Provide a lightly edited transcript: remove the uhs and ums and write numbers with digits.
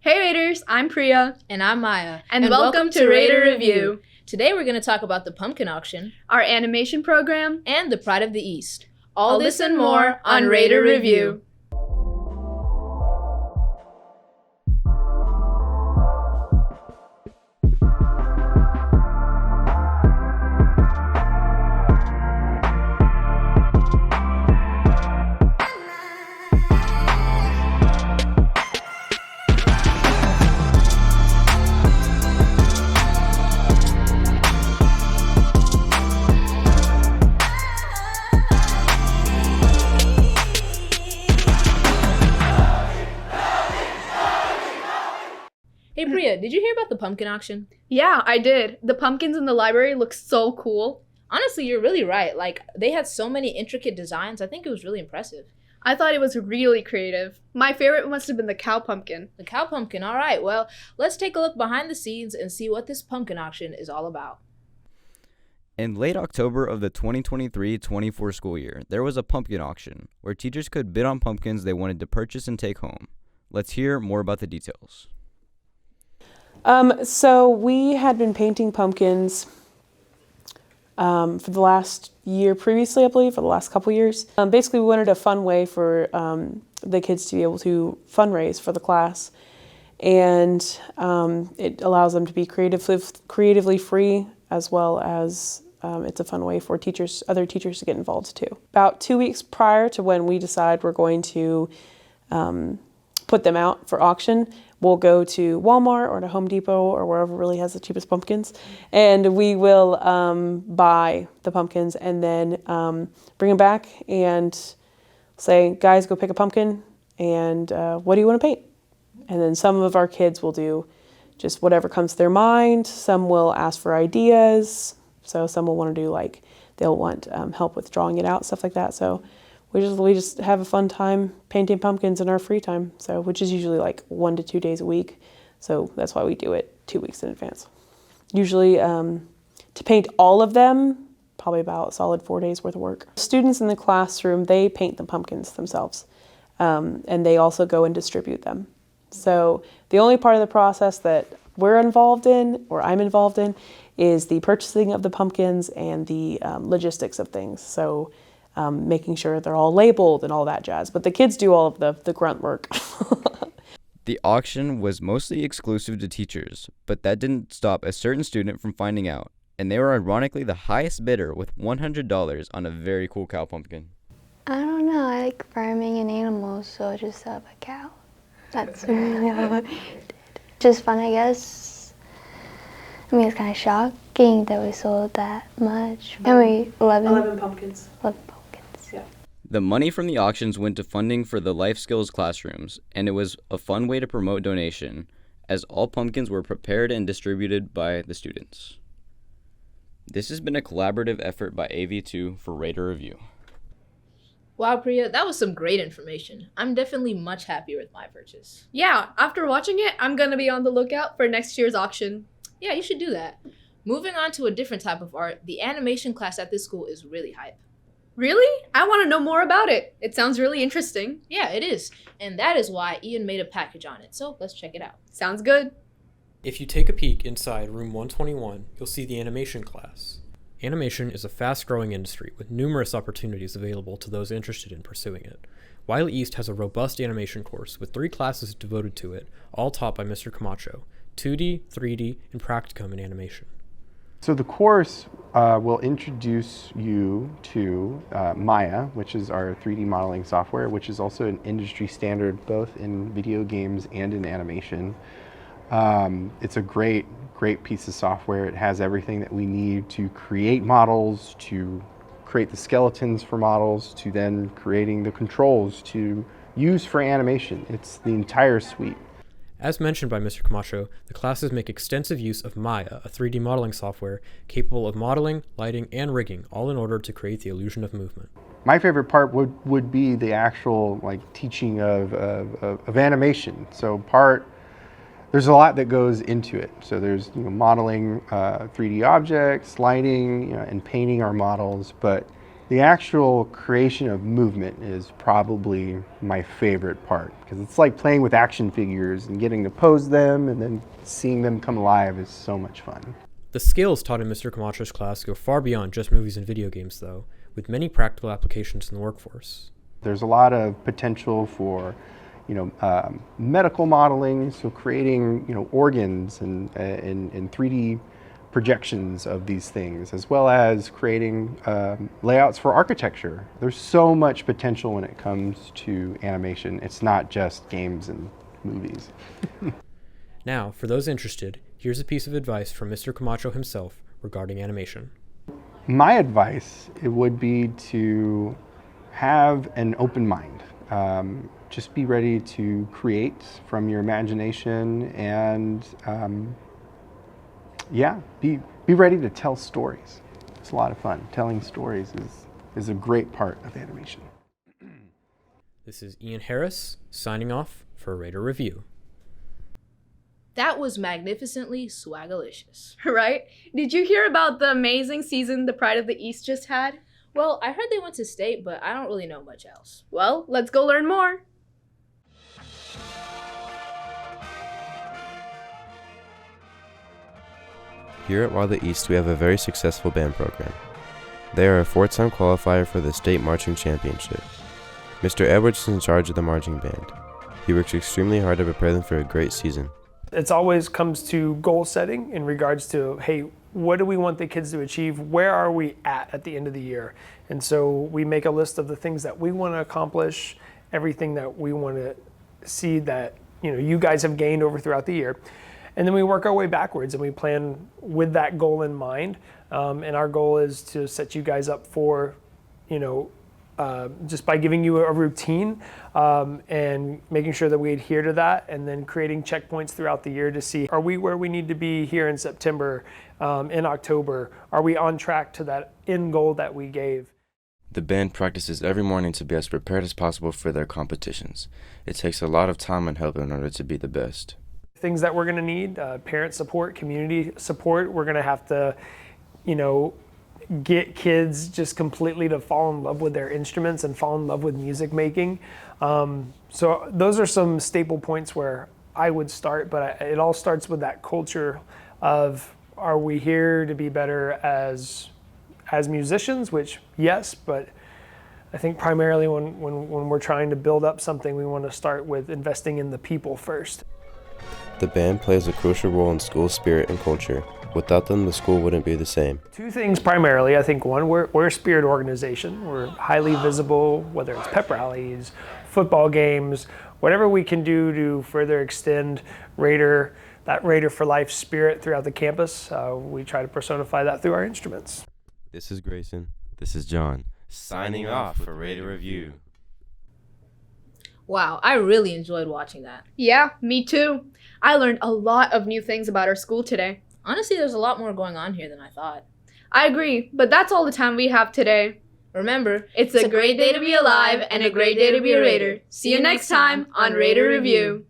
Hey Raiders, I'm Priya. And I'm Maya. And welcome to Raider Review. Today we're going to talk about the pumpkin auction, our animation program, and the Pride of the East. All this and more on Raider Review. Hey Priya, did you hear about the pumpkin auction? Yeah, I did. The pumpkins in the library look so cool. Honestly, you're really right. They had so many intricate designs. I think it was really impressive. I thought it was really creative. My favorite must have been the cow pumpkin. The cow pumpkin, all right. Well, let's take a look behind the scenes and see what this pumpkin auction is all about. In late October of the 2023-24 school year, there was a pumpkin auction where teachers could bid on pumpkins they wanted to purchase and take home. Let's hear more about the details. So we had been painting pumpkins for the last year previously, I believe, for the last couple years. Basically, we wanted a fun way for the kids to be able to fundraise for the class. And it allows them to be creatively free, as well as it's a fun way for other teachers to get involved too. About 2 weeks prior to when we decide we're going to put them out for auction, we'll go to Walmart or to Home Depot or wherever really has the cheapest pumpkins, and we will buy the pumpkins and then bring them back and say, guys, go pick a pumpkin, and what do you want to paint? And then some of our kids will do just whatever comes to their mind. Some will ask for ideas. So some will want to do they'll want help with drawing it out, stuff like that. So we just have a fun time painting pumpkins in our free time, which is usually 1 to 2 days a week. So that's why we do it 2 weeks in advance. Usually to paint all of them, probably about a solid 4 days worth of work. Students in the classroom, they paint the pumpkins themselves, and they also go and distribute them. So the only part of the process that we're involved in, or I'm involved in, is the purchasing of the pumpkins and the logistics of things. So making sure they're all labeled and all that jazz. But the kids do all of the grunt work. The auction was mostly exclusive to teachers, but that didn't stop a certain student from finding out, and they were ironically the highest bidder with $100 on a very cool cow pumpkin. I don't know, I like farming and animals, so I just set up a cow. That's really all I did. Just fun, I guess. I mean, it's kind of shocking that we sold that much. And we 11 pumpkins. 11 pumpkins. Yeah. The money from the auctions went to funding for the life skills classrooms, and it was a fun way to promote donation, as all pumpkins were prepared and distributed by the students. This has been a collaborative effort by AV2 for Raider Review. Wow, Priya, that was some great information. I'm definitely much happier with my purchase. Yeah, after watching it, I'm gonna be on the lookout for next year's auction. Yeah, you should do that. Moving on to a different type of art, the animation class at this school is really hype. Really? I want to know more about it. It sounds really interesting. Yeah, it is. And that is why Ian made a package on it. So let's check it out. Sounds good. If you take a peek inside room 121, you'll see the animation class. Animation is a fast-growing industry with numerous opportunities available to those interested in pursuing it. Wiley East has a robust animation course with 3 classes devoted to it, all taught by Mr. Camacho: 2D, 3D, and practicum in animation. So the course will introduce you to Maya, which is our 3D modeling software, which is also an industry standard both in video games and in animation. It's a great piece of software. It has everything that we need to create models, to create the skeletons for models, to then creating the controls to use for animation. It's the entire suite. As mentioned by Mr. Camacho, the classes make extensive use of Maya, a 3D modeling software capable of modeling, lighting, and rigging, all in order to create the illusion of movement. My favorite part would be the actual teaching of animation. So there's a lot that goes into it. So there's modeling 3D objects, lighting, and painting our models, but The actual creation of movement is probably my favorite part, because it's like playing with action figures and getting to pose them and then seeing them come alive is so much fun. The skills taught in Mr. Camacho's class go far beyond just movies and video games, though, with many practical applications in the workforce. There's a lot of potential for, medical modeling, so creating, organs and 3D projections of these things, as well as creating layouts for architecture. There's so much potential when it comes to animation. It's not just games and movies. Now, for those interested, here's a piece of advice from Mr. Camacho himself regarding animation. My advice, it would be to have an open mind. Just be ready to create from your imagination and be ready to tell stories. It's a lot of fun. Telling stories is a great part of animation. This is Ian Harris, signing off for Raider Review. That was magnificently swagalicious. Right? Did you hear about the amazing season the Pride of the East just had? Well, I heard they went to state, but I don't really know much else. Well, let's go learn more. Here at Wild the East, we have a very successful band program. They are a 4-time qualifier for the state marching championship. Mr. Edwards is in charge of the marching band. He works extremely hard to prepare them for a great season. It's always comes to goal setting in regards to, hey, what do we want the kids to achieve? Where are we at the end of the year? And so we make a list of the things that we want to accomplish, everything that we want to see that you guys have gained over throughout the year. And then we work our way backwards and we plan with that goal in mind. And our goal is to set you guys up for, just by giving you a routine and making sure that we adhere to that, and then creating checkpoints throughout the year to see, are we where we need to be here in September, in October? Are we on track to that end goal that we gave? The band practices every morning to be as prepared as possible for their competitions. It takes a lot of time and help in order to be the best. Things that we're going to need, parent support, community support. We're going to have to, get kids just completely to fall in love with their instruments and fall in love with music making. So those are some staple points where I would start, but it all starts with that culture of, are we here to be better as musicians, which yes, but I think primarily when we're trying to build up something, we want to start with investing in the people first. The band plays a crucial role in school spirit and culture. Without them, the school wouldn't be the same. Two things primarily. I think one, we're a spirit organization. We're highly visible, whether it's pep rallies, football games, whatever we can do to further extend that Raider for Life spirit throughout the campus. We try to personify that through our instruments. This is Grayson. This is John. Signing off for Raider Review. Wow, I really enjoyed watching that. Yeah, me too. I learned a lot of new things about our school today. Honestly, there's a lot more going on here than I thought. I agree, but that's all the time we have today. Remember, It's a great day to be alive and a great day to be a Raider. See you next time on Raider Review.